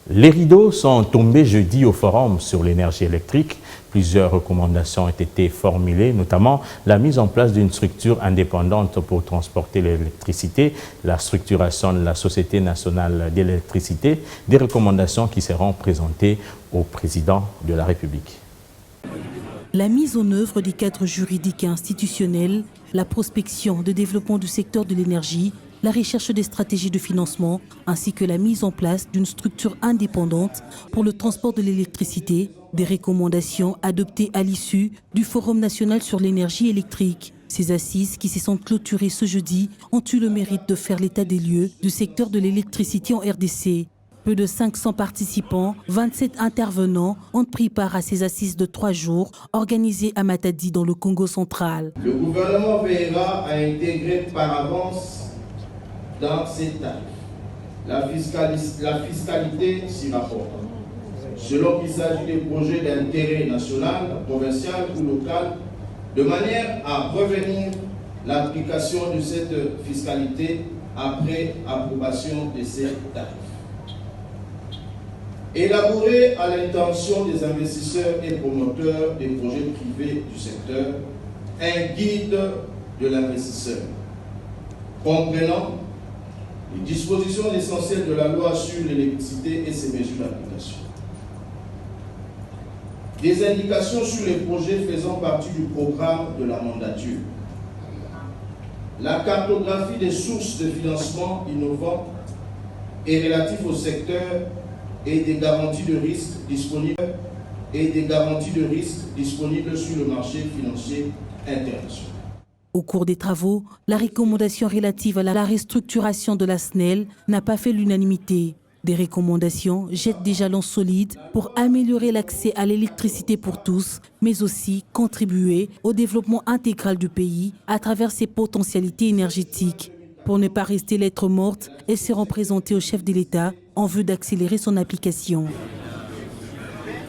Les rideaux sont tombés jeudi au forum sur l'énergie électrique. Plusieurs recommandations ont été formulées, notamment la mise en place d'une structure indépendante pour transporter l'électricité, la structuration de la Société nationale d'électricité, des recommandations qui seront présentées au président de la République. La mise en œuvre des cadres juridiques et institutionnels, la prospection de développement du secteur de l'énergie, la recherche des stratégies de financement, ainsi que la mise en place d'une structure indépendante pour le transport de l'électricité, des recommandations adoptées à l'issue du Forum national sur l'énergie électrique. Ces assises, qui se sont clôturées ce jeudi, ont eu le mérite de faire l'état des lieux du secteur de l'électricité en RDC. Peu de 500 participants, 27 intervenants ont pris part à ces assises de 3 jours organisées à Matadi dans le Congo central. Le gouvernement veillera à intégrer par avance dans ces tarifs la fiscalité s'y rapporte, selon qu'il s'agit des projets d'intérêt national, provincial ou local, de manière à revenir l'application de cette fiscalité après approbation de ces tarifs. Élaborer à l'intention des investisseurs et promoteurs des projets privés du secteur un guide de l'investisseur, comprenant les dispositions essentielles de la loi sur l'électricité et ses mesures d'application. Des indications sur les projets faisant partie du programme de la mandature. La cartographie des sources de financement innovantes et relatives au secteur et des garanties de risque disponibles sur le marché financier international. Au cours des travaux, la recommandation relative à la restructuration de la SNEL n'a pas fait l'unanimité. Des recommandations jettent des jalons solides pour améliorer l'accès à l'électricité pour tous, mais aussi contribuer au développement intégral du pays à travers ses potentialités énergétiques. Pour ne pas rester lettre morte, elles seront présentées au chef de l'État en vue d'accélérer son application.